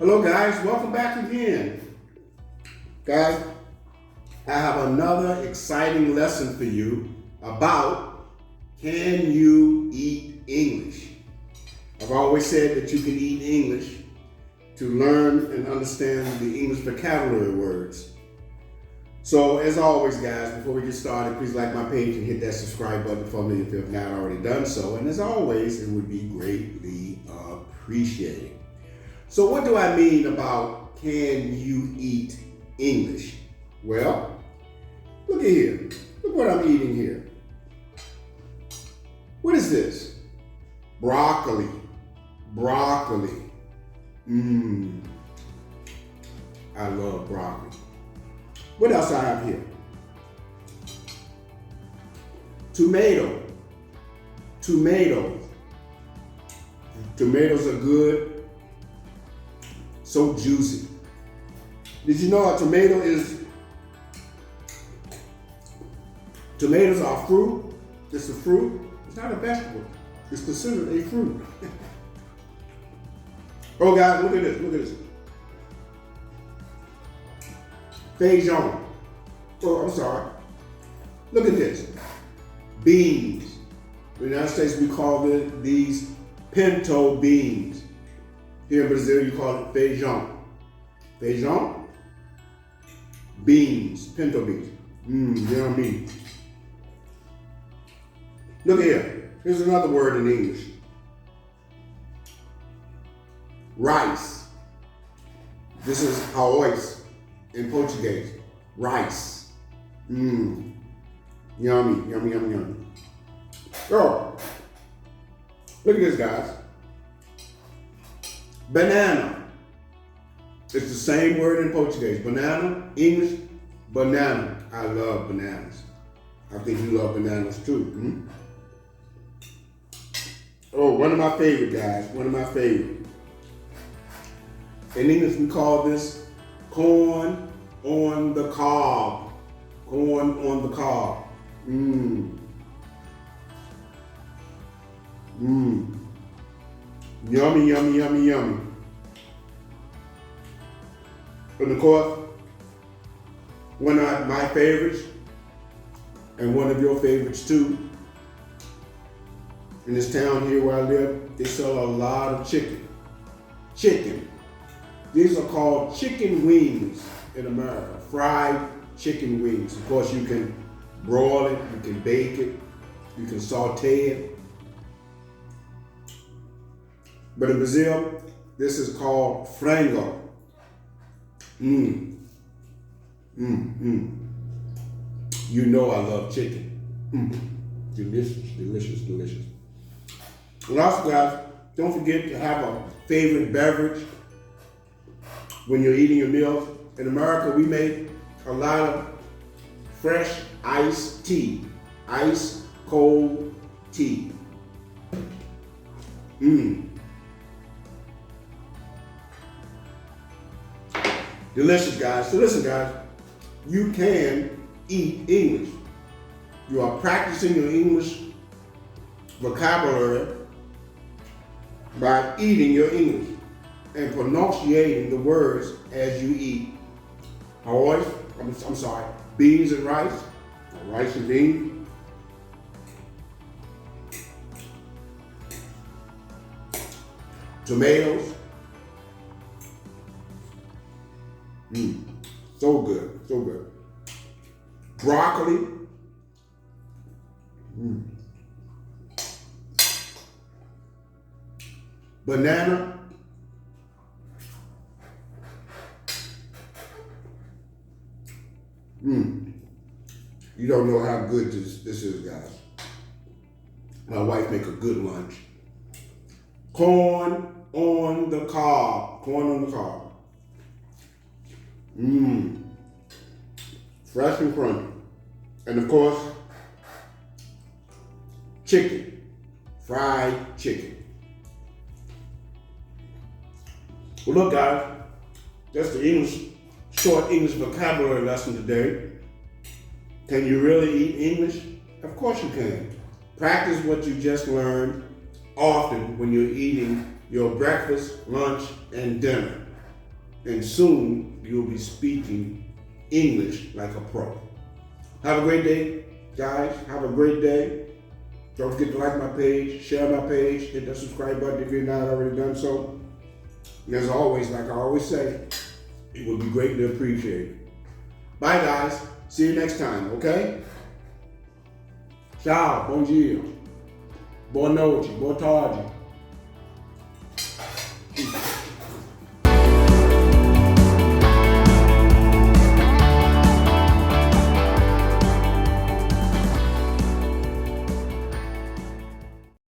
Hello guys, welcome back again. Guys, I have another exciting lesson for you about can you eat English? I've always said that you can eat English to learn and understand the English vocabulary words. So as always guys, before we get started, please like my page and hit that subscribe button for me if you have not already done so. And as always, it would be greatly appreciated. So what do I mean about can you eat English? Well, look at here. Look what I'm eating here. What is this? Broccoli. Broccoli. I love broccoli. What else I have here? Tomato. Tomatoes. Tomatoes are good. So juicy. Did you know a tomato is, tomatoes are a fruit? It's a fruit. It's not a vegetable. It's considered a fruit. Oh guys, look at this, look at this. Feijoa. Oh, I'm sorry. Look at this. Beans. In the United States, we call these pinto beans. Here in Brazil, you call it feijão. Feijão? Beans, pinto beans. Yummy. Look here. Here's another word in English. Rice. This is arroz in Portuguese. Rice. Yummy, yummy, yummy, yummy. Oh, look at this, guys. Banana. It's the same word in Portuguese. Banana, English, banana. I love bananas. I think you love bananas too. Oh, one of my favorite, guys. One of my favorite. In English, we call this corn on the cob. Corn on the cob. Yummy, yummy, yummy, yummy. And of course, one of my favorites, and one of your favorites too, in this town here where I live, they sell a lot of chicken. Chicken. These are called chicken wings in America. Fried chicken wings. Of course, you can broil it, you can bake it, you can saute it. But in Brazil, this is called frango. You know I love chicken. Delicious, delicious, delicious. And also guys, don't forget to have a favorite beverage when you're eating your meals. In America, we make a lot of fresh iced tea. Ice cold tea. Delicious, guys. So listen, guys, you can eat English. You are practicing your English vocabulary by eating your English and pronunciating the words as you eat. Beans and rice, or rice and beans. Tomatoes. So good, so good. Broccoli. Banana. You don't know how good this is, guys. My wife make a good lunch. Corn on the cob. Corn on the cob. Fresh and crunchy. And of course, chicken. Fried chicken. Well look guys, that's the short English vocabulary lesson today. Can you really eat English? Of course you can. Practice what you just learned often when you're eating your breakfast, lunch, and dinner. and soon you'll be speaking English like a pro. Have a great day, guys. Have a great day. Don't forget to like my page, share my page, hit that subscribe button if you're not already done so. And as always, like I always say, it would be greatly appreciated. Bye, guys. See you next time, okay? Ciao, bom dia, boa noite, boa tarde.